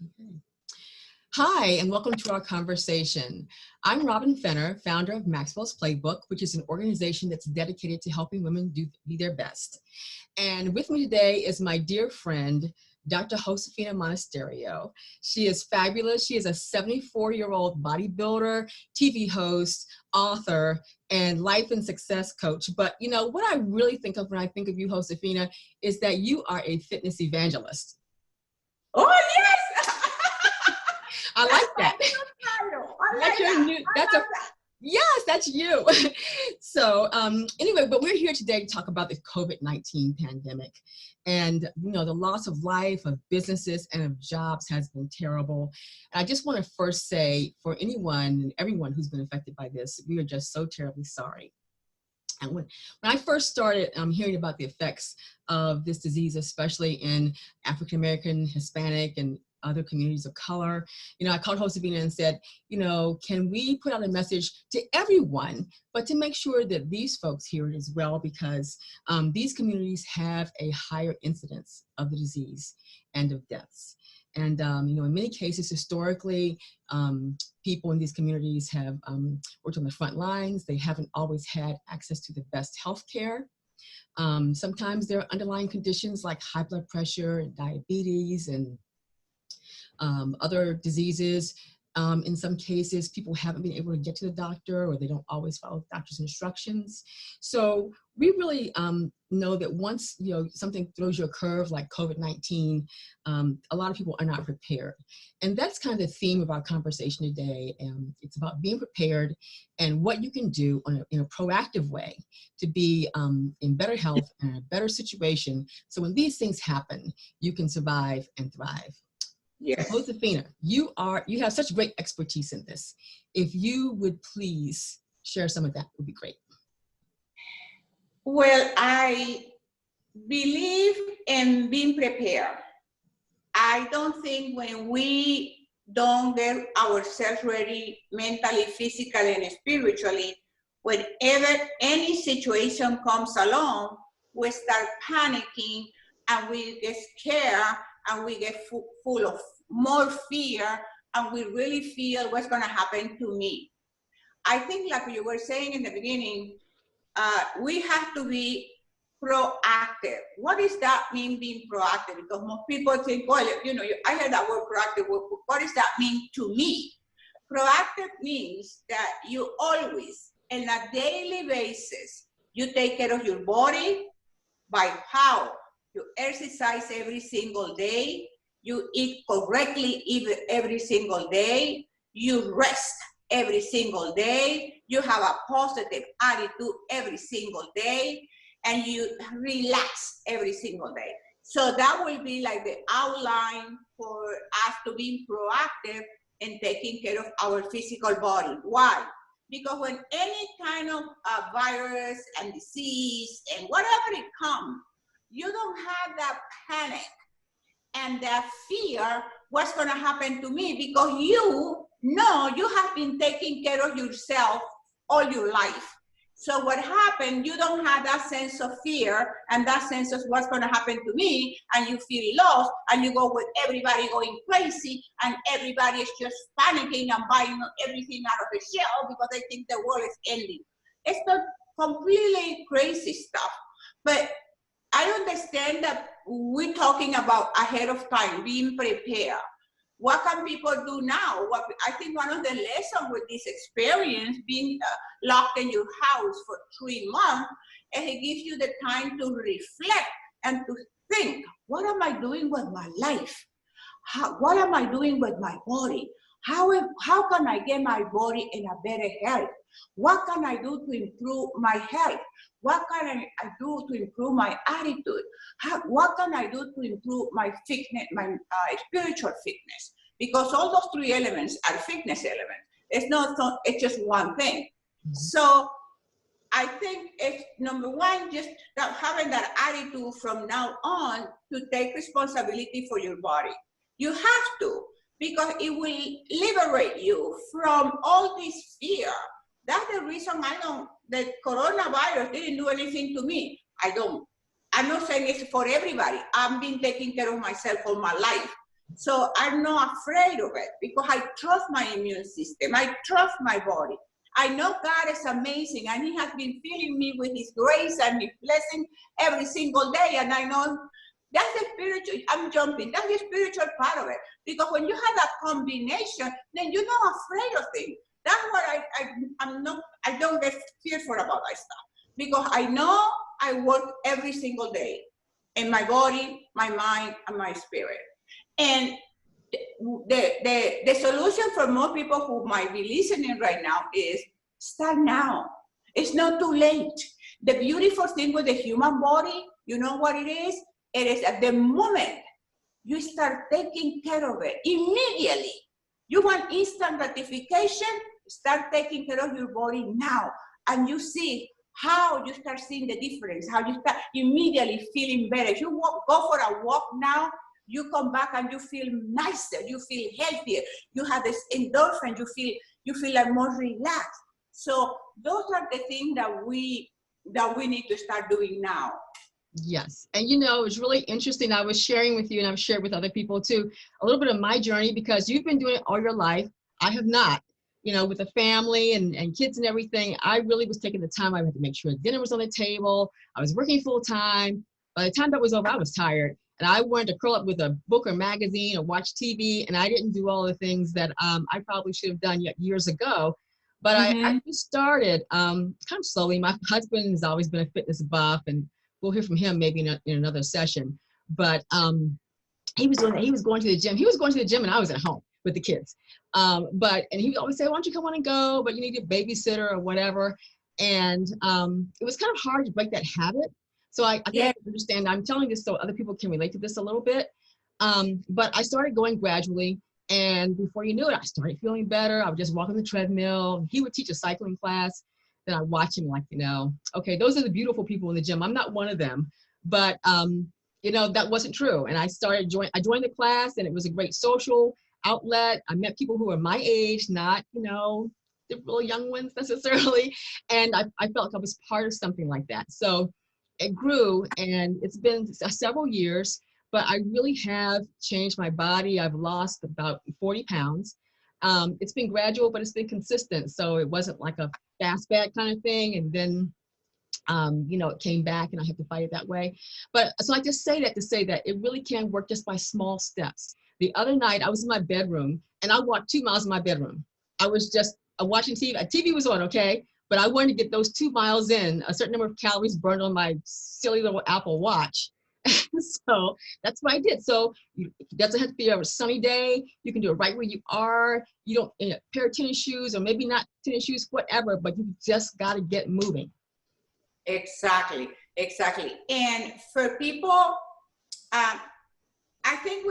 Okay. Hi, and welcome to our conversation. I'm Robin Fenner, founder of Maxwell's Playbook, which is an organization that's dedicated to helping women be their best. And with me today is my dear friend, Dr. Josefina Monasterio. She is fabulous. She is a 74-year-old bodybuilder, TV host, author, and life and success coach. But you know, what I really think of when I think of you, Josefina, is that you are a fitness evangelist. Oh, yes! I like that. That's your new, yes, that's you. So anyway, but we're here today to talk about the COVID-19 pandemic. And you know, the loss of life, of businesses, and of jobs has been terrible. And I just want to first say, for everyone who's been affected by this, we are just so terribly sorry. And when I first started hearing about the effects of this disease, especially in African American, Hispanic, and other communities of color, you know, I called Josefina and said, you know, can we put out a message to everyone, but to make sure that these folks hear it as well, because these communities have a higher incidence of the disease and of deaths. And, you know, in many cases, historically, people in these communities have worked on the front lines. They haven't always had access to the best health care. Sometimes there are underlying conditions like high blood pressure and diabetes and other diseases. In some cases, people haven't been able to get to the doctor, or they don't always follow the doctor's instructions. So we really know that once, you know, something throws you a curve like COVID-19, a lot of people are not prepared. And that's kind of the theme of our conversation today. It's about being prepared and what you can do in a proactive way to be in better health and a better situation. So when these things happen, you can survive and thrive. Yes. So Josefina, you have such great expertise in this. If you would please share some of that, would be great. Well, I believe in being prepared. I don't think when we don't get ourselves ready mentally, physically, and spiritually, whenever any situation comes along, we start panicking and we get scared and we get full of more fear, and we really feel what's going to happen to me. I think, like you were saying in the beginning, we have to be proactive. What does that mean, being proactive? Because most people think, well, you know, I heard that word proactive. What does that mean to me? Proactive means that you always, on a daily basis, you take care of your body by how you exercise every single day, you eat correctly every single day, you rest every single day, you have a positive attitude every single day, and you relax every single day. So that will be like the outline for us to be proactive in taking care of our physical body. Why? Because when any kind of virus and disease and whatever it comes, you don't have that panic and that fear, what's going to happen to me, because you know you have been taking care of yourself all your life. So what happened, you don't have that sense of fear and that sense of what's going to happen to me, and you feel lost, and you go with everybody going crazy, and everybody is just panicking and buying everything out of the shelf because they think the world is ending. It's not completely crazy stuff, but I understand that we're talking about ahead of time, being prepared. What can people do now? I think one of the lessons with this experience, being locked in your house for 3 months, and it gives you the time to reflect and to think, what am I doing with my life? What am I doing with my body? How can I get my body in a better health? What can I do to improve my health? What can I do to improve my attitude? What can I do to improve my fitness, my spiritual fitness? Because all those 3 elements are fitness elements. It's just one thing. Mm-hmm. So I think it's number one, just having that attitude from now on to take responsibility for your body. You have to, because it will liberate you from all this fear. That's the reason the coronavirus didn't do anything to me. I'm not saying it's for everybody. I've been taking care of myself all my life. So I'm not afraid of it because I trust my immune system. I trust my body. I know God is amazing and he has been filling me with his grace and his blessing every single day. And I know that's the spiritual, I'm jumping, that's the spiritual part of it. Because when you have that combination, then you're not afraid of things. That's what I don't get fearful about that stuff. Because I know I work every single day in my body, my mind, and my spirit. And the solution for more people who might be listening right now is start now. It's not too late. The beautiful thing with the human body, you know what it is? It is at the moment you start taking care of it, immediately. You want instant gratification? Start taking care of your body now. And you see how you start seeing the difference, how you start immediately feeling better. If you go for a walk now, you come back and you feel nicer, you feel healthier, you have this endorphin, you feel like more relaxed. So those are the things that we need to start doing now. Yes. And you know, it's really interesting. I was sharing with you, and I've shared with other people too, a little bit of my journey, because you've been doing it all your life. I have not, you know, with the family and kids and everything. I really was taking the time. I had to make sure dinner was on the table. I was working full time. By the time that was over, I was tired. And I wanted to curl up with a book or magazine or watch TV. And I didn't do all the things that I probably should have done years ago. But I just started kind of slowly. My husband has always been a fitness buff, and we'll hear from him maybe in another session. But he was going to the gym. He was going to the gym and I was at home with the kids. And he would always say, why don't you come on and go? But you need a babysitter or whatever. And it was kind of hard to break that habit. So I think I understand. I'm telling this so other people can relate to this a little bit. But I started going gradually. And before you knew it, I started feeling better. I would just walk on the treadmill. He would teach a cycling class. Then I watch him like, you know, okay, those are the beautiful people in the gym. I'm not one of them. But, you know, that wasn't true. And I joined the class, and it was a great social outlet. I met people who were my age, not, you know, the real young ones necessarily. And I felt like I was part of something like that. So it grew, and it's been several years, but I really have changed my body. I've lost about 40 pounds. It's been gradual, but it's been consistent. So it wasn't like a fast back kind of thing. And then, you know, it came back and I have to fight it that way. But so I just say that to say that it really can work just by small steps. The other night I was in my bedroom and I walked 2 miles in my bedroom. I was just watching TV. TV was on, okay? But I wanted to get those 2 miles in, a certain number of calories burned on my silly little Apple Watch. So that's what I did. So it doesn't have to be a sunny day. You can do it right where you are. You don't, in a pair of tennis shoes, or maybe not tennis shoes, whatever, but you just got to get moving. Exactly. And for people, I think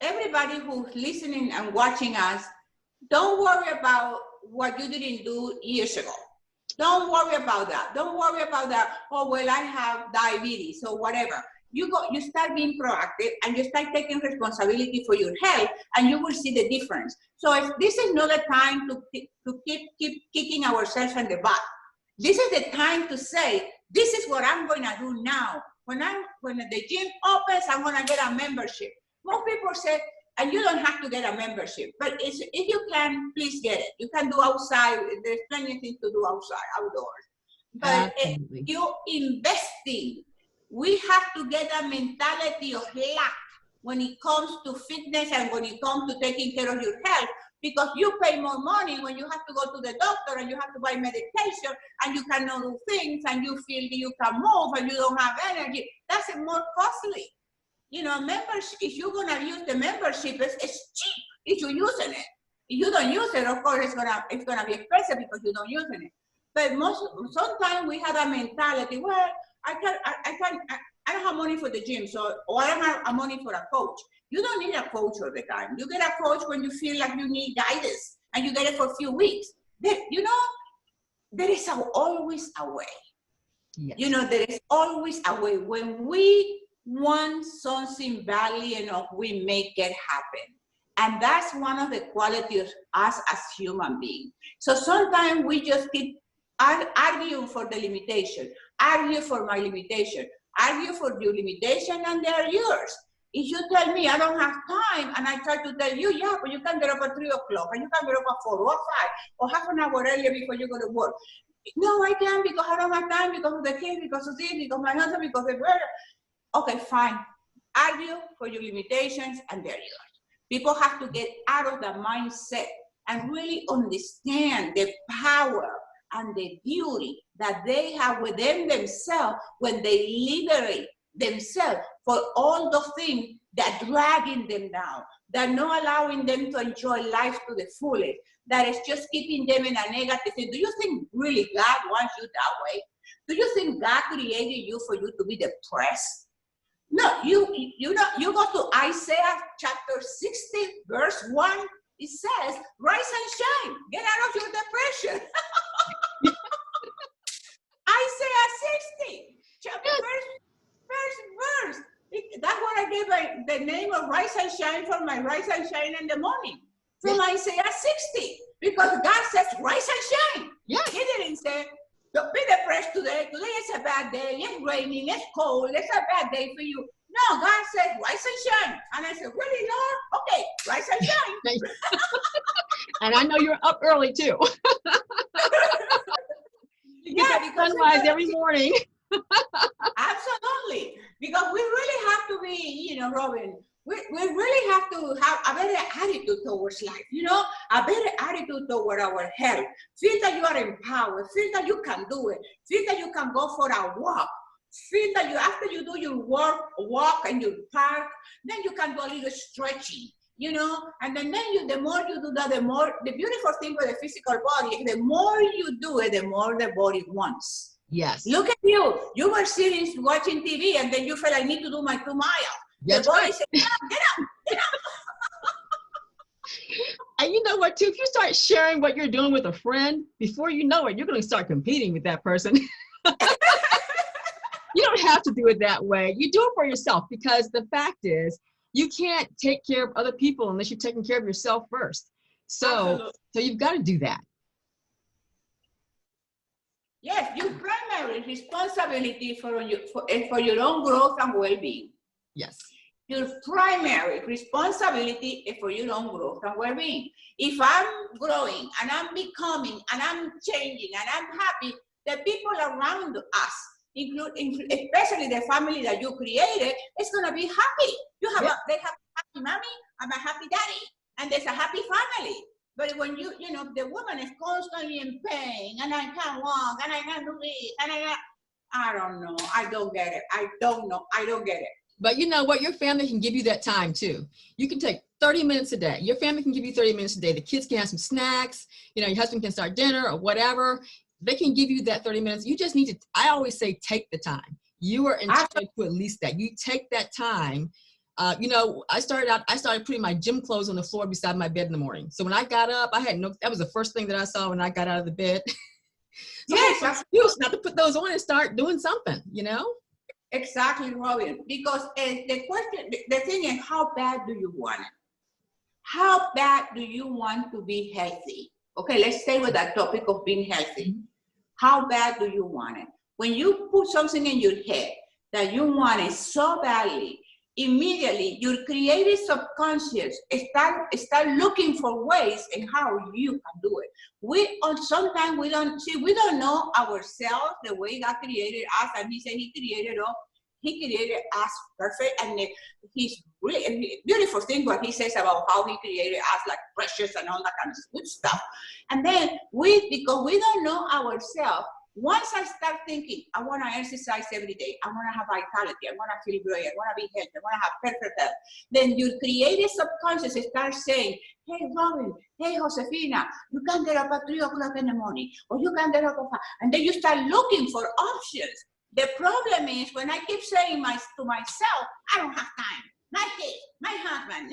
everybody who's listening and watching us, don't worry about what you didn't do years ago. Don't worry about that. Don't worry about that. Oh, well, I have diabetes or whatever. You start being proactive and you start taking responsibility for your health, and you will see the difference. So this is not a time to keep kicking ourselves in the butt. This is the time to say, this is what I'm going to do now. When the gym opens, I'm going to get a membership. Most people say, and you don't have to get a membership, but if you can, please get it. You can do outside. There's plenty of things to do outdoors. But you investing. We have to get a mentality of lack when it comes to fitness and when it comes to taking care of your health, because you pay more money when you have to go to the doctor and you have to buy medication and you cannot do things and you feel you can move and you don't have energy. That's more costly. You know, membership, if you're going to use the membership, it's cheap if you're using it. If you don't use it, of course, it's gonna be expensive because you don't use it. But sometimes we have a mentality, well, I don't have money for the gym, or I don't have money for a coach. You don't need a coach all the time. You get a coach when you feel like you need guidance, and you get it for a few weeks. There is always a way. Yes. You know, there is always a way. When we want something badly enough, we make it happen. And that's one of the qualities of us as human beings. So sometimes we just keep arguing for the limitation, argue for my limitation, argue for your limitation, and they're yours. If you tell me I don't have time, and I try to tell you, yeah, but you can get up at 3 o'clock, and you can get up at 4 or 5, or half an hour earlier before you go to work. No, I can't because I don't have time, because of the kids, because of this, because my husband, because of the okay, fine. Argue for your limitations, and they're yours. People have to get out of the mindset and really understand the power and the beauty that they have within themselves when they liberate themselves for all the things that dragging them down, that not allowing them to enjoy life to the fullest, that is just keeping them in a negative thing. Do you think really God wants you that way? Do you think God created you for you to be depressed? No, you know, you go to Isaiah chapter 60, verse 1, it says, rise and shine, get out of your depression. Isaiah 60, chapter verse. That's what I gave the name of rise and shine for my rise and shine in the morning. From Isaiah 60, because God says rise and shine. Yes. He didn't say, don't be depressed today. Today is a bad day. It's raining. It's cold. It's a bad day for you. No, God said, rise and shine. And I said, really, Lord? Okay, rise and shine. And I know you're up early too. Yeah, because sunrise every morning. Absolutely. Because we really have to be, you know, Robin, we really have to have a better attitude towards life, you know, a better attitude toward our health. Feel that you are empowered. Feel that you can do it. Feel that you can go for a walk. Feel that you, after you do your walk in your park, then you can do a little stretching, you know, and then you, the more you do that, the more, the beautiful thing with the physical body, the more you do it, the more the body wants. Yes. Look at you. You were sitting watching TV, and then you felt, I need to do my 2 miles. That's the body right. said, get up, get up. And you know what, too? If you start sharing what you're doing with a friend, before you know it, you're going to start competing with that person. You don't have to do it that way. You do it for yourself, because the fact is, you can't take care of other people unless you're taking care of yourself first. So you've got to do that. Yes, your primary responsibility for your own growth and well-being. Yes. Your primary responsibility is for your own growth and well-being. If I'm growing and I'm becoming and I'm changing and I'm happy, the people around us, especially the family that you created, is going to be happy. They have a happy mommy and a happy daddy, and there's a happy family. But when you know, the woman is constantly in pain, and I can't walk, and I can't do this, and I don't know. I don't get it. I don't know. I don't get it. But you know what? Your family can give you that time too. You can take 30 minutes a day. Your family can give you 30 minutes a day. The kids can have some snacks. You know, your husband can start dinner or whatever. They can give you that 30 minutes. You just need to, I always say, take the time. You are entitled to at least that. You take that time. You know, I started putting my gym clothes on the floor beside my bed in the morning. So when I got up, that was the first thing that I saw when I got out of the bed. So yes, not to put those on and start doing something, you know? Exactly, Robin. Because the thing is, how bad do you want it? How bad do you want to be healthy? Okay, let's stay with that topic of being healthy. How bad do you want it? When you put something in your head that you want it so badly, immediately your creative subconscious start looking for ways in how you can do it. Sometimes we don't know ourselves the way God created us, and He said He created us perfect, and He's really beautiful thing what He says about how He created us, like precious and all that kind of good stuff. And then because we don't know ourselves, once I start thinking, I want to exercise every day, I want to have vitality, I want to feel great, I want to be healthy, I want to have perfect health, then your creative subconscious starts saying, hey, Robin, hey, Josefina, you can get up at 3 o'clock in the morning, or you can get up at 5, and then you start looking for options. The problem is when I keep saying to myself, I don't have time, my kids, my husband,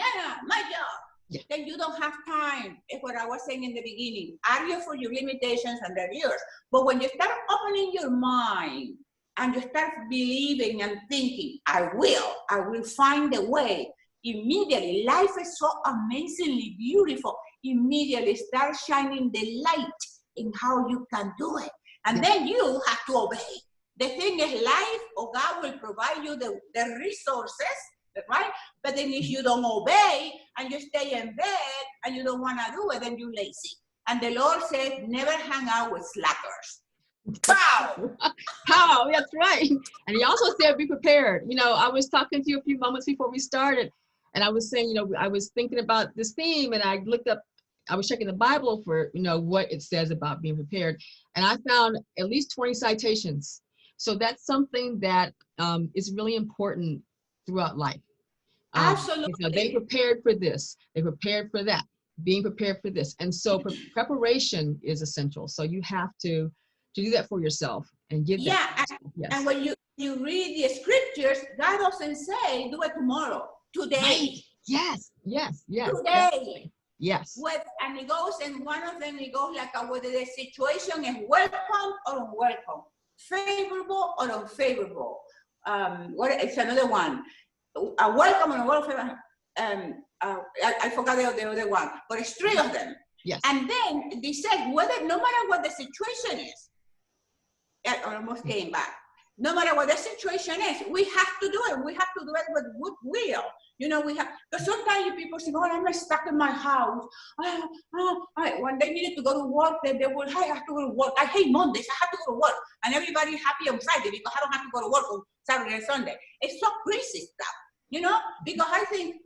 my job. Yeah. Then you don't have time. It's what I was saying in the beginning. Argue for your limitations and they're yours. But when you start opening your mind and you start believing and thinking, I will find a way, immediately life is so amazingly beautiful. Immediately start shining the light in how you can do it. And then you have to obey. The thing is, life or God will provide you the resources, right? But then if you don't obey, and you stay in bed and you don't want to do it, then you're lazy. And the Lord said, never hang out with slackers. Pow! How? That's right. And he also said, be prepared. You know, I was talking to you a few moments before we started, and I was saying, you know, I was thinking about this theme, and I looked up, I was checking the Bible for, you know, what it says about being prepared. And I found at least 20 citations. So that's something that is really important throughout life. Absolutely. You know, they prepared for this, they prepared for that, being prepared for this. And so preparation is essential. So you have to do that for yourself and give that. Yeah, Yes. and when you read the scriptures, God doesn't say do it tomorrow, today. Right. Yes, yes, yes. Today. Definitely. Yes. And it goes, and one of them, it goes like whether the situation is welcome or unwelcome, favorable or unfavorable. It's another one. A welcome or unwelcome. I forgot the other one, but it's three of them. Yes. And then they said, whether no matter what the situation is, I almost came back. No matter what the situation is, we have to do it. We have to do it with goodwill. You know, we have, because sometimes people say, oh, I'm stuck in my house. When they needed to go to work, they will, I have to go to work. I hate Mondays. I have to go to work. And everybody's happy on Friday because I don't have to go to work on Saturday and Sunday. It's so crazy stuff, you know, because I think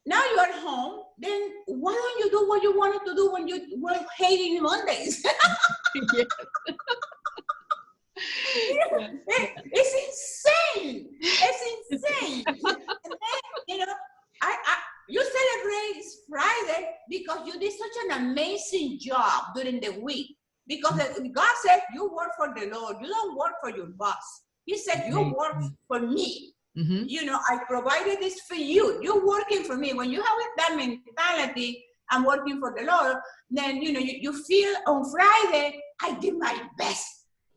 now you're at home, then why don't you do what you wanted to do when you were hating Mondays? Yes. It's insane. It's insane. And then, you know, you celebrate Friday because you did such an amazing job during the week. Because God said you work for the Lord. You don't work for your boss. He said you work for me. Mm-hmm. You know, I provided this for you. You're working for me. When you have that mentality, I'm working for the Lord, then, you know, you feel on Friday, I did my best.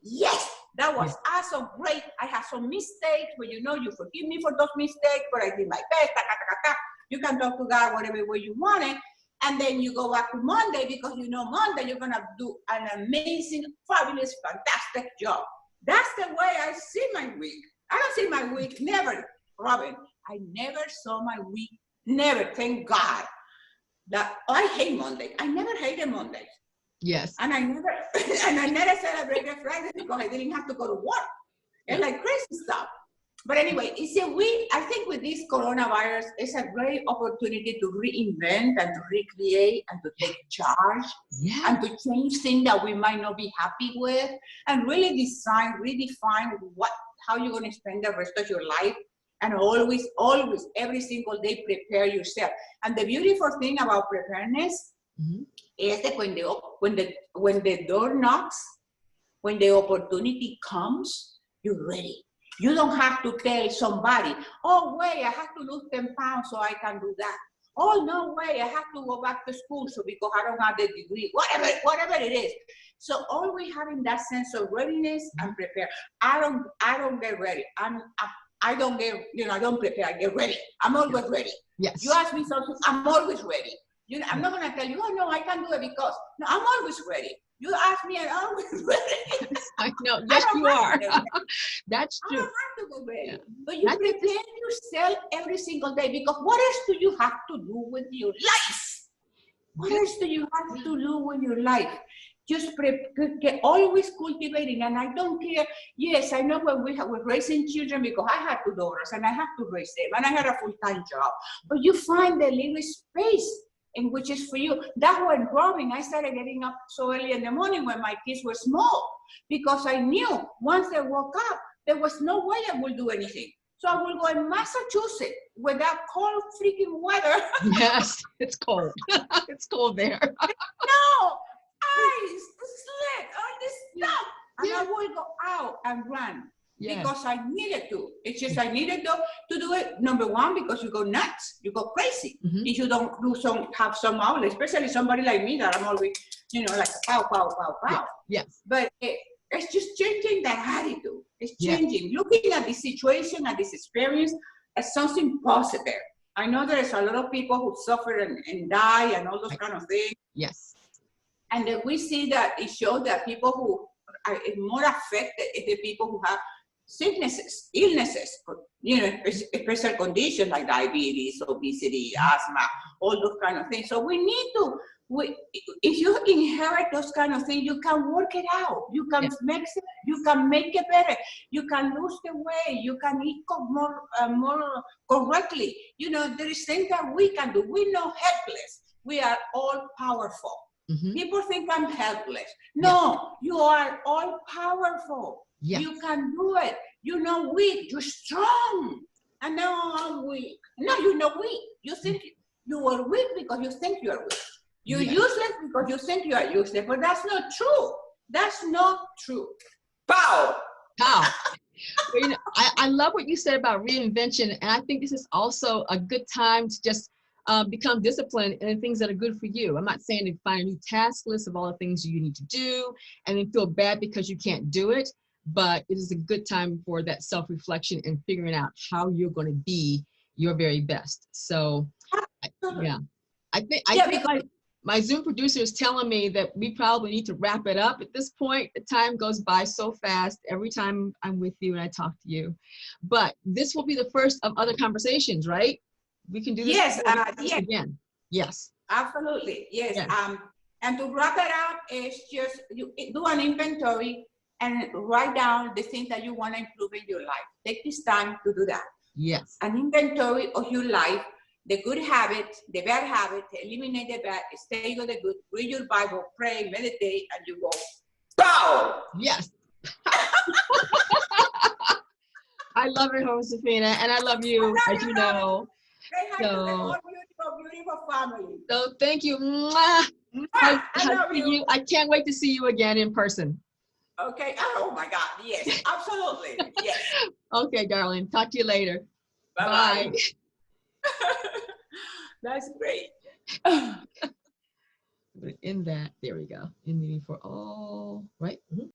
Yes, that was awesome, great. I had some mistakes, but you know, you forgive me for those mistakes, but I did my best. You can talk to God whatever way you want it. And then you go back to Monday because you know Monday you're going to do an amazing, fabulous, fantastic job. That's the way I see my week. I don't see my week, never, Robin. I never saw my week, never, thank God. That I hate Monday. I never hated Mondays. Yes. And I never celebrated Friday because I didn't have to go to work. It's like crazy stuff. But anyway, I think with this coronavirus, it's a great opportunity to reinvent and to recreate and to take charge and to change things that we might not be happy with and really redefine how you're going to spend the rest of your life. And always, every single day, prepare yourself. And the beautiful thing about preparedness is that when the door knocks, when the opportunity comes, you're ready. You don't have to tell somebody, oh, wait, I have to lose 10 pounds so I can do that. Oh, no way, I have to go back to school because I don't have the degree, whatever it is. So always having that sense of readiness and prepare. I don't get ready. I don't get, I don't prepare, I get ready. I'm always ready. Yes. You ask me something, I'm always ready. I'm not going to tell you, oh, no, I can't do it because, no, I'm always ready. You ask me, and I'm always ready. I know, yes, you are. That's true. I don't have to be ready. Yeah. But you prepare yourself every single day because what else do you have to do with your life? What else do you have to do with your life? Just always cultivating, and I don't care. Yes, I know when we're raising children because I had 2 daughters and I have to raise them, and I had a full-time job. But you find the little space in which is for you. That's when growing, I started getting up so early in the morning when my kids were small because I knew once they woke up, there was no way I would do anything. So I will go in Massachusetts with that cold freaking weather. Yes, it's cold. It's cold there. No. Ice, sled, all this stuff. And I will go out and run because I needed to. It's just I needed to do it, number one, because you go nuts. You go crazy. If you don't have some outlet, especially somebody like me that I'm always, like pow, pow, pow, pow. Yes. But it's just changing that attitude. It's changing. Looking at this situation, at this experience as something positive. I know there's a lot of people who suffer and die and all those kind of things. Yes. And then we see that it shows that people who are more affected is the people who have sicknesses, illnesses, special conditions like diabetes, obesity, asthma, all those kind of things. So we need to, if you inherit those kind of things, you can work it out. You can make it better. You can lose the weight. You can eat more correctly. There is things that we can do. We're not helpless. We are all powerful. Mm-hmm. People think I'm helpless. No, you are all powerful. Yes. You can do it. You're not weak. You're strong. And now I'm weak. No, you're not weak. You think you are weak because you think you are weak. You're useless because you think you are useless. But that's not true. That's not true. Pow! Pow! Well, I love what you said about reinvention. And I think this is also a good time to just become disciplined in the things that are good for you. I'm not saying to find a new task list of all the things you need to do and then feel bad because you can't do it, but it is a good time for that self-reflection and figuring out how you're going to be your very best. So, I think my Zoom producer is telling me that we probably need to wrap it up at this point. The time goes by so fast every time I'm with you and I talk to you. But this will be the first of other conversations, right? We can do this again. Yes. Absolutely. Yes. And to wrap it up is just you do an inventory and write down the things that you want to improve in your life. Take this time to do that. Yes. An inventory of your life, the good habits, the bad habits, eliminate the bad, stay with the good, read your Bible, pray, meditate, and you go, pow! Yes. I love it, Josefina, and I love you, as you know. Say hi to the whole beautiful family. So thank you. Mwah. I love you. I can't wait to see you again in person. Okay. Oh my God. Yes, absolutely. Yes. Okay, darling. Talk to you later. Bye-bye. Bye. That's great. In that, there we go. In meeting for all, right? Mm-hmm.